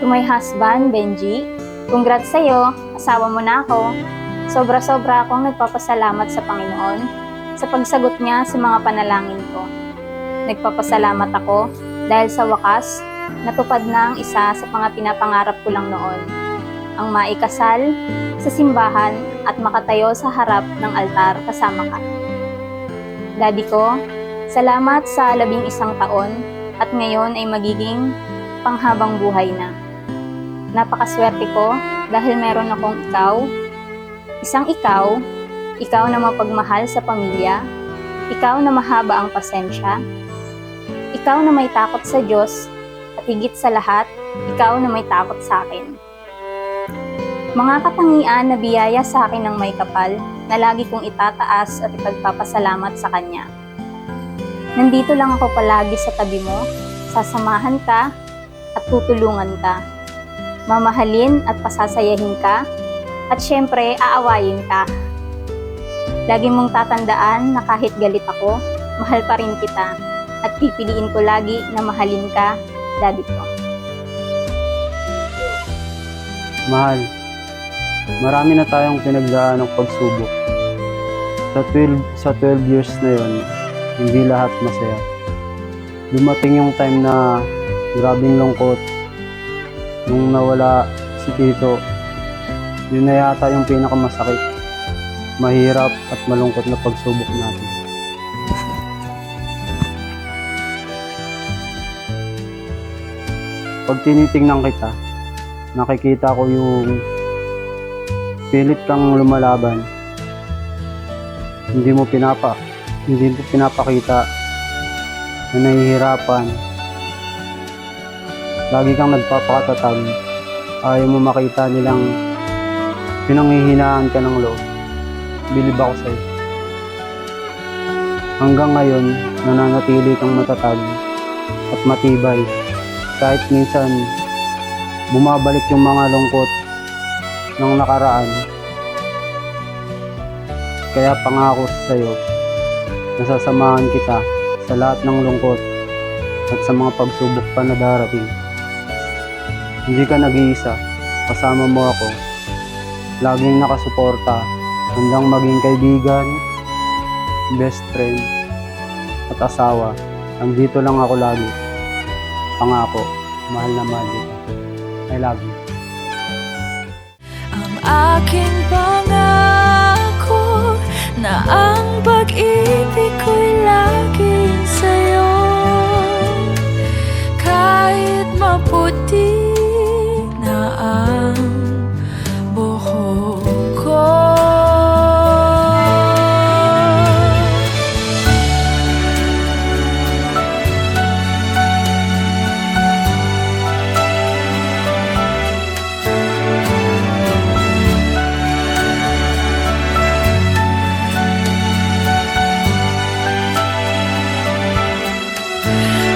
To my husband, Benji, congrats sa'yo, asawa mo na ako. Sobra-sobra akong nagpapasalamat sa Panginoon sa pagsagot niya sa mga panalangin ko. Nagpapasalamat ako dahil sa wakas, natupad na ang isa sa mga pinapangarap ko lang noon. Ang maikasal sa simbahan at makatayo sa harap ng altar kasama ka. Daddy ko, salamat sa 11 taon at ngayon ay magiging panghabang buhay na. Napakaswerte ko dahil meron akong ikaw na mapagmahal sa pamilya, ikaw na mahaba ang pasensya, ikaw na may takot sa Diyos, at higit sa lahat, ikaw na may takot sa akin. Mga katangian na biyaya sa akin ng may kapal na lagi kong itataas at ipagpapasalamat sa Kanya. Nandito lang ako palagi sa tabi mo, sasamahan ka at tutulungan ka. Mamahalin at pasasayahin ka, at syempre aawayin ka. Lagi mong tatandaan na kahit galit ako, mahal pa rin kita, at pipiliin ko lagi na mahalin ka, Daddy ko. Mahal, marami na tayong pinagdaan ng pagsubok. Sa 12 years na yon, hindi lahat masaya. Dumating yung time na grabing lungkot. Nung nawala si Tito, yun na yata yung pinakamasakit, mahirap at malungkot na pagsubok natin. Pag tinitingnan kita, nakikita ko yung pilit kang lumalaban. Hindi mo pinapakita na nahihirapan. Lagi kang nagpapakatatag. Ayaw mo makita nilang pinanghihinaan ka ng loob. Bilib ako sa'yo. Hanggang ngayon, nananatili kang matatag at matibay. Kahit minsan, bumabalik yung mga lungkot ng nakaraan. Kaya pangako sa'yo, nasasamahan kita sa lahat ng lungkot at sa mga pagsubok pa na darating. Hindi ka nag-iisa, kasama mo ako. Laging nakasuporta, handang maging kaibigan, best friend, at asawa. Andito lang ako lagi. Pangako, mahal na mahal kita. I love you. Ang aking pangako na ang pag-ibig ko'y laging sa'yo. Kahit maputi na ang buhok ko.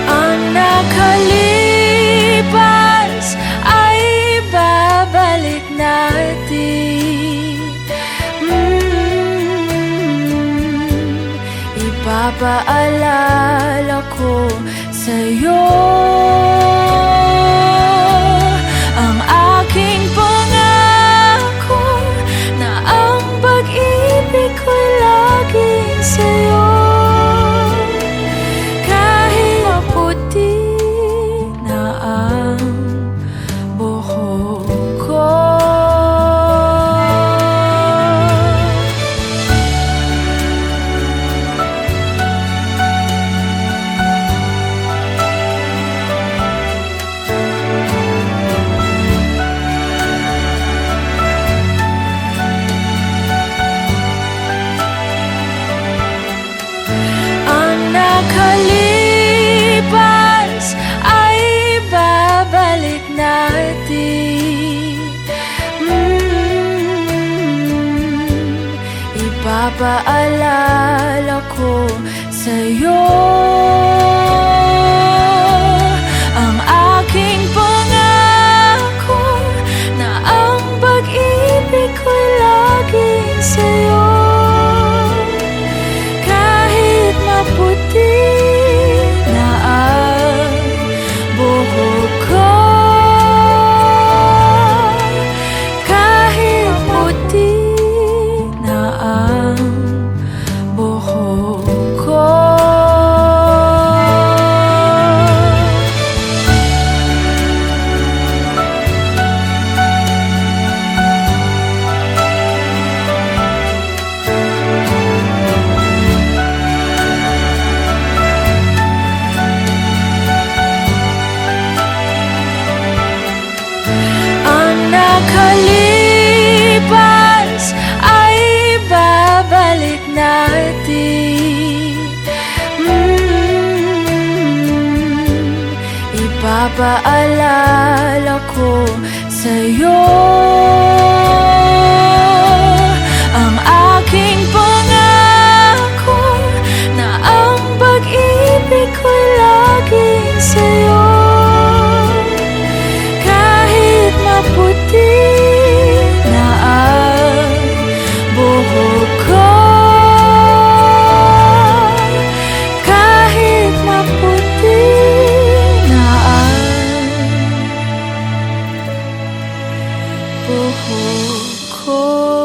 Ang nakalipas ay babalik natin. Ipapaalala ko sa'yo ang aking pangako na ang pag-ibig ko'y laging sa'yo. Kahit maputi na ang buhok ko. ipapaalala ko sa'yo ang aking pangako na ang pag-ibig ko laging sa'yo. Kahit maputi na ang buhok ko, kahit maputi na ang buhok ko.